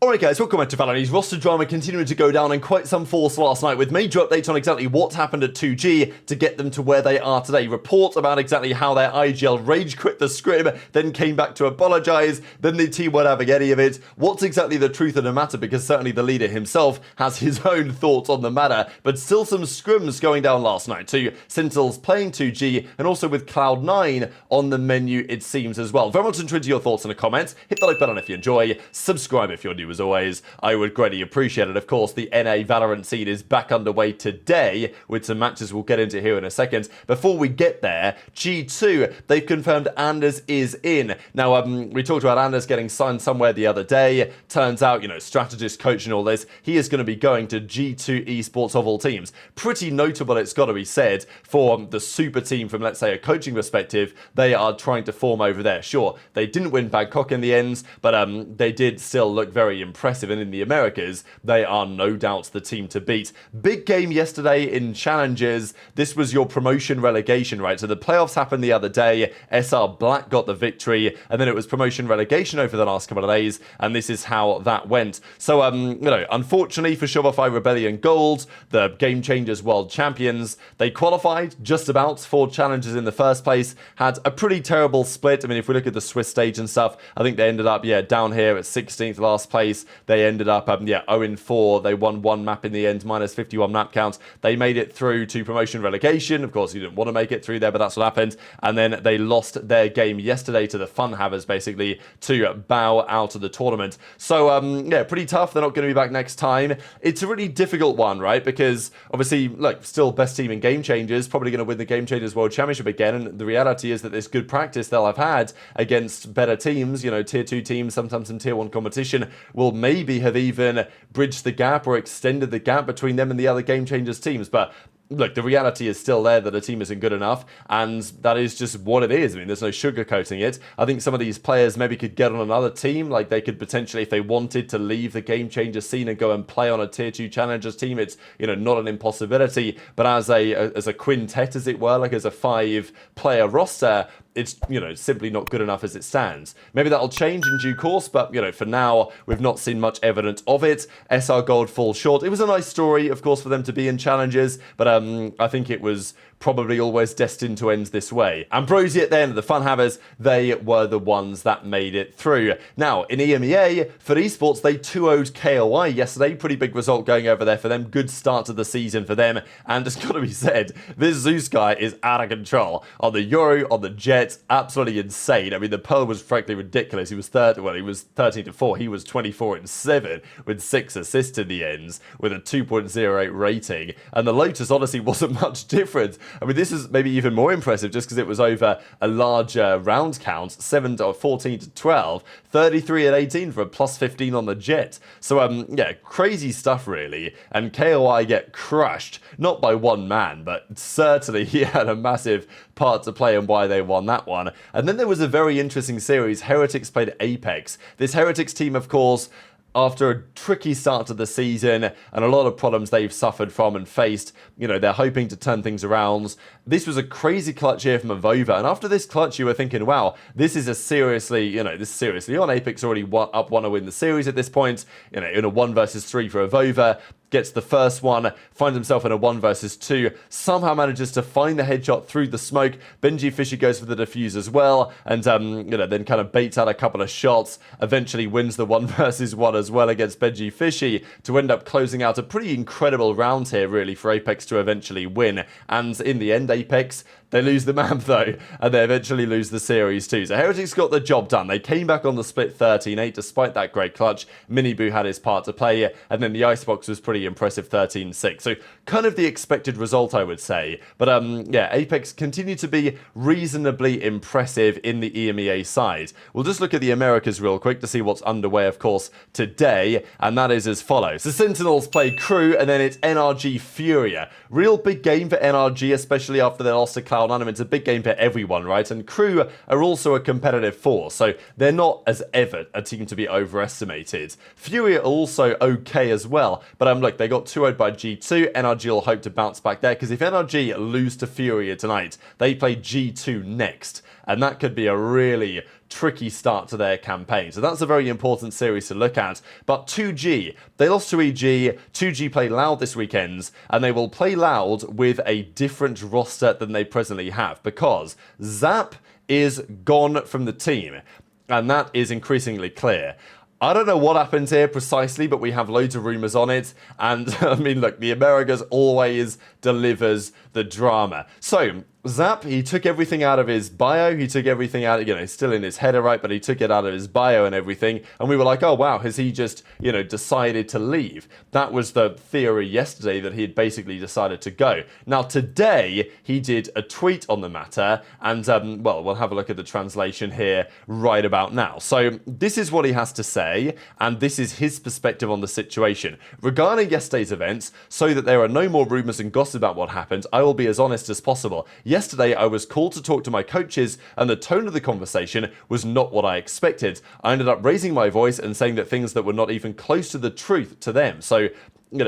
Alright guys, welcome back to VALORANT's roster drama continuing to go down in quite some force last night with major updates on exactly what happened at 2G to get them to where they are today. Reports about exactly how their IGL rage quit the scrim, then came back to apologise, then the team weren't having any of it. What's exactly the truth of the matter? Because certainly the leader himself has his own thoughts on the matter, but still some scrims going down last night too. Sentinels playing 2G and also with Cloud9 on the menu it seems as well. Very much into your thoughts in the comments. Hit the like button if you enjoy, subscribe if you're new as always, I would greatly appreciate it. Of course, the NA Valorant scene is back underway today with some matches we'll get into here in a second. Before we get there, G2, they've confirmed Anders is in. Now, we talked about Anders getting signed somewhere the other day. Turns out, strategist, coach and all this, he is going to be going to G2 Esports of all teams. Pretty notable, it's got to be said, for the super team from, let's say, a coaching perspective, they are trying to form over there. Sure, they didn't win Bangkok in the end, but they did still look very impressive, and in the Americas, they are no doubt the team to beat. Big game yesterday in challenges. This was your promotion relegation, right? So the playoffs happened the other day. SR Black got the victory, and then it was promotion relegation over the last couple of days, and this is how that went. So, unfortunately for Shopify Rebellion Gold, the Game Changers World Champions, they qualified just about for challenges in the first place, had a pretty terrible split. I mean, if we look at the Swiss stage and stuff, I think they ended up, down here at 16th last place. They ended up, 0-4. They won one map in the end, minus 51 map counts. They made it through to promotion relegation. Of course, you didn't want to make it through there, but that's what happened. And then they lost their game yesterday to the Fun Havers, basically, to bow out of the tournament. So, pretty tough. They're not going to be back next time. It's a really difficult one, right? Because, obviously, look, still best team in Game Changers, probably going to win the Game Changers World Championship again. And the reality is that this good practice they'll have had against better teams, tier 2 teams, sometimes some tier 1 competition, will maybe have even bridged the gap or extended the gap between them and the other Game Changers teams. But look, the reality is still there that a team isn't good enough, and that is just what it is. I mean, there's no sugarcoating it. I think some of these players maybe could get on another team, like they could potentially, if they wanted to leave the Game Changer scene and go and play on a Tier 2 Challengers team, it's, not an impossibility, but as a quintet, as it were, like as a 5-player roster, it's, simply not good enough as it stands. Maybe that'll change in due course, but, for now, we've not seen much evidence of it. SR Gold falls short. It was a nice story, of course, for them to be in challenges, but I think it was probably always destined to end this way. Ambrosia at the end, the Fun Havers, they were the ones that made it through. Now, in EMEA, for esports, they 2-0'd KOI yesterday. Pretty big result going over there for them. Good start to the season for them. And it's got to be said, this Zeus guy is out of control. On the Euro, on the Jets, absolutely insane. I mean, the Pearl was frankly ridiculous. He was 13-4. He was 24-7 with 6 assists in the ends with a 2.08 rating. And the Lotus honestly wasn't much different. I mean, this is maybe even more impressive just because it was over a larger round count, 14-12, 33-18 for a plus 15 on the Jet. So, crazy stuff really. And KOI get crushed, not by one man, but certainly he had a massive part to play in why they won that one. And then there was a very interesting series. Heretics played Apex. This Heretics team, of course, after a tricky start to the season and a lot of problems they've suffered from and faced, they're hoping to turn things around. This was a crazy clutch here from Avova, and after this clutch you were thinking, wow, this is seriously on. Apex already up 1-0 in the series at this point, in a 1 versus 3 for Avova. Gets the first one, finds himself in a 1 versus 2, somehow manages to find the headshot through the smoke. Gen.G Fishy goes for the defuse as well, and then kind of baits out a couple of shots, eventually wins the 1 versus 1 as well against Gen.G Fishy to end up closing out a pretty incredible round here really for Apex to eventually win. And in the end, Apex, they lose the map though, and they eventually lose the series too. So Heretics got the job done. They came back on the split 13-8 despite that great clutch. Miniboo had his part to play, and then the Icebox was pretty impressive, 13-6. So kind of the expected result, I would say. But Apex continued to be reasonably impressive in the EMEA side. We'll just look at the Americas real quick to see what's underway, of course, today, and that is as follows. The Sentinels play Crew, and then it's NRG Furia. Real big game for NRG, especially after they lost to Cloud9. It's a big game for everyone, right? And Crew are also a competitive force, so they're not, as ever, a team to be overestimated. Fury are also okay as well, but look, they got 2-0'd by G2. NRG will hope to bounce back there, because if NRG lose to Fury tonight, they play G2 next. and that could be a really tricky start to their campaign. So that's a very important series to look at. But 2G, they lost to EG, 2G play Loud this weekend, and they will play Loud with a different roster than they presently have, because Zap is gone from the team, and that is increasingly clear. I don't know what happens here precisely, but we have loads of rumours on it. And I mean, look, the Americas always delivers the drama. So Zap, he took everything out of his bio. He took everything out, it's still in his header, right? But he took it out of his bio and everything. And we were like, oh, wow, has he just, decided to leave? That was the theory yesterday, that he had basically decided to go. Now, today, he did a tweet on the matter. And, well, we'll have a look at the translation here right about now. So this is what he has to say. And this is his perspective on the situation. Regarding yesterday's events, so that there are no more rumours and gossip about what happened, I will be as honest as possible. Yesterday, I was called to talk to my coaches, and the tone of the conversation was not what I expected. I ended up raising my voice and saying that things that were not even close to the truth to them. So,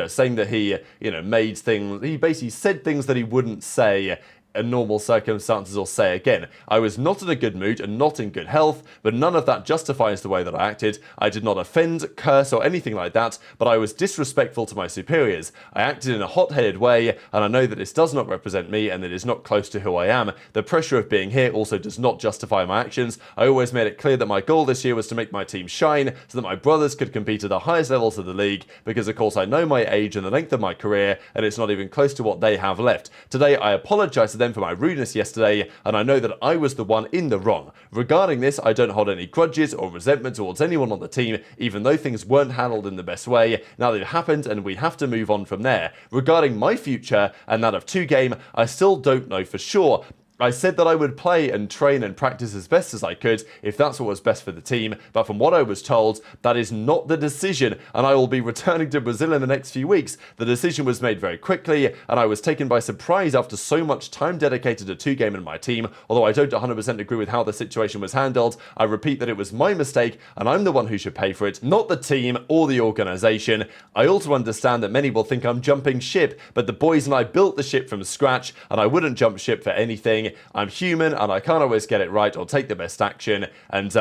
saying that he, made things, he basically said things that he wouldn't say in normal circumstances or say again. I was not in a good mood and not in good health, but none of that justifies the way that I acted. I did not offend, curse, or anything like that, but I was disrespectful to my superiors. I acted in a hot-headed way, and I know that this does not represent me and it is not close to who I am. The pressure of being here also does not justify my actions. I always made it clear that my goal this year was to make my team shine so that my brothers could compete at the highest levels of the league, because of course I know my age and the length of my career, and it's not even close to what they have left. Today I apologize to them for my rudeness yesterday, and I know that I was the one in the wrong. Regarding this, I don't hold any grudges or resentment towards anyone on the team, even though things weren't handled in the best way. Now they've happened, and we have to move on from there. Regarding my future and that of 2Game, I still don't know for sure. I said that I would play and train and practice as best as I could if that's what was best for the team, but from what I was told, that is not the decision, and I will be returning to Brazil in the next few weeks. The decision was made very quickly, and I was taken by surprise after so much time dedicated to 2Game and my team. Although I don't 100% agree with how the situation was handled, I repeat that it was my mistake, and I'm the one who should pay for it, not the team or the organisation. I also understand that many will think I'm jumping ship, but the boys and I built the ship from scratch, and I wouldn't jump ship for anything. I'm human, and I can't always get it right or take the best action, and,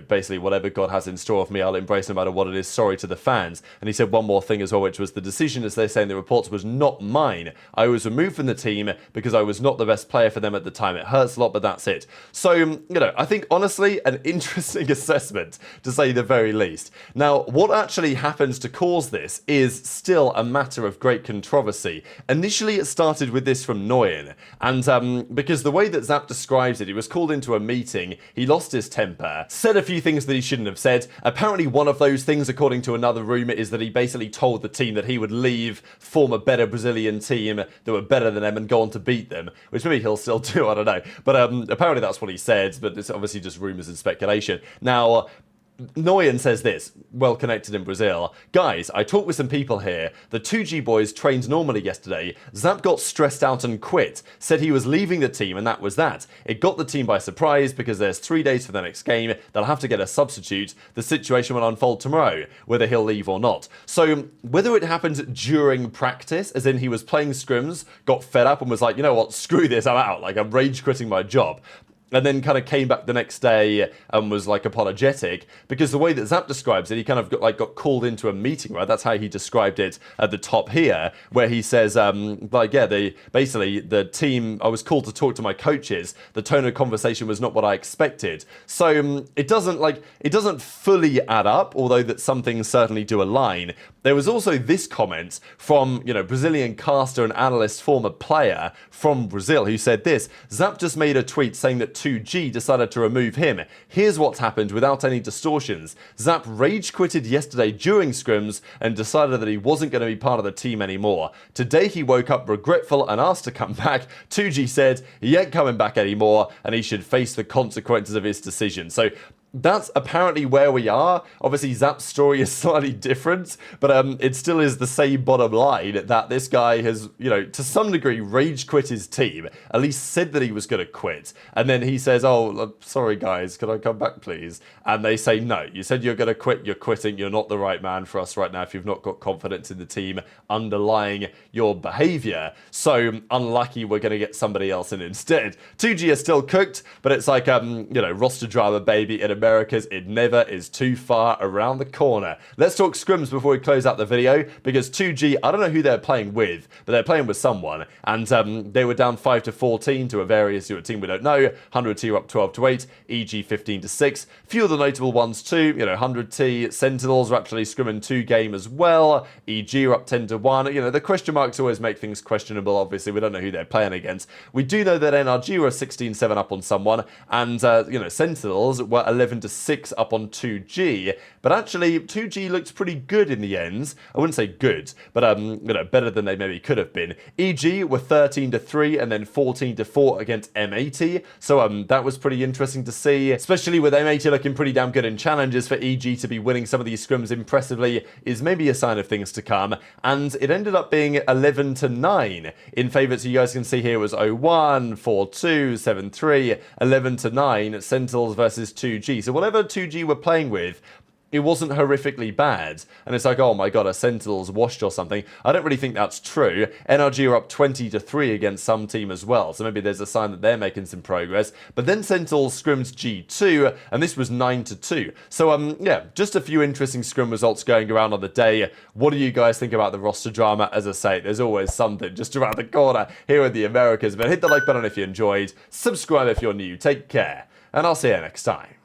basically whatever God has in store for me, I'll embrace no matter what it is. Sorry to the fans. And he said one more thing as well, which was the decision, as they say in the reports, was not mine. I was removed from the team because I was not the best player for them at the time. It hurts a lot, but that's it. So, I think, honestly, an interesting assessment, to say the very least. Now, what actually happens to cause this is still a matter of great controversy. Initially, it started with this from Nguyen, and because the way that Zap describes it, he was called into a meeting, he lost his temper, said a few things that he shouldn't have said. Apparently one of those things, according to another rumour, is that he basically told the team that he would leave, form a better Brazilian team that were better than them and go on to beat them, which maybe he'll still do, I don't know. But apparently that's what he said, but it's obviously just rumours and speculation. Now, Nguyen says this, well connected in Brazil. Guys, I talked with some people here. The 2G boys trained normally yesterday. Zap got stressed out and quit. Said he was leaving the team, and that was that. It got the team by surprise because there's 3 days for the next game. They'll have to get a substitute. The situation will unfold tomorrow, whether he'll leave or not. So whether it happened during practice, as in he was playing scrims, got fed up and was like, you know what, screw this, I'm out. Like, I'm rage quitting my job. And then kind of came back the next day and was like apologetic, because the way that Zap describes it, he kind of got called into a meeting, right? That's how he described it at the top here, where he says, basically the team, I was called to talk to my coaches. The tone of conversation was not what I expected. So it doesn't fully add up, although that some things certainly do align. There was also this comment from, Brazilian caster and analyst, former player from Brazil, who said this: Zap just made a tweet saying that 2G decided to remove him. Here's what's happened without any distortions. Zap rage quitted yesterday during scrims and decided that he wasn't going to be part of the team anymore. Today he woke up regretful and asked to come back. 2G said he ain't coming back anymore and he should face the consequences of his decision. So that's apparently where we are. Obviously, Zap's story is slightly different, but it still is the same bottom line that this guy has, to some degree, rage quit his team, at least said that he was going to quit. And then he says, oh, sorry, guys, can I come back, please? And they say, no, you said you're going to quit, you're quitting, you're not the right man for us right now if you've not got confidence in the team underlying your behavior. So, unlucky, we're going to get somebody else in instead. 2G are still cooked, but it's like, roster drama, baby, in Americas, it never is too far around the corner. Let's talk scrims before we close out the video, because 2G, I don't know who they're playing with, but they're playing with someone, and they were down 5-14 to a various team we don't know. 100T were up 12-8, EG 15-6. Few of the notable ones too, 100T, Sentinels are actually scrimming 2 game as well. EG are up 10-1. The question marks always make things questionable, obviously. We don't know who they're playing against. We do know that NRG were 16-7 up on someone, and, Sentinels were 11-6 up on 2G, but actually 2G looked pretty good in the ends. I wouldn't say good, but better than they maybe could have been. EG were 13-3 and then 14-4 against M80, so that was pretty interesting to see, especially with M80 looking pretty damn good in challenges. For EG to be winning some of these scrims impressively is maybe a sign of things to come, and it ended up being 11-9 in favour. So you guys can see here it was 0-1, 4-2, 7-3, 11-9, Sentinels versus 2G. So whatever 2G were playing with, it wasn't horrifically bad. And it's like, oh my god, a Sentinels washed or something. I don't really think that's true. NRG are up 20-3 against some team as well, so maybe there's a sign that they're making some progress. But then Sentinels scrimmed G2, and this was 9-2. So, yeah, just a few interesting scrim results going around on the day. What do you guys think about the roster drama? As I say, there's always something just around the corner here in the Americas. But hit the like button if you enjoyed, subscribe if you're new, take care, and I'll see you next time.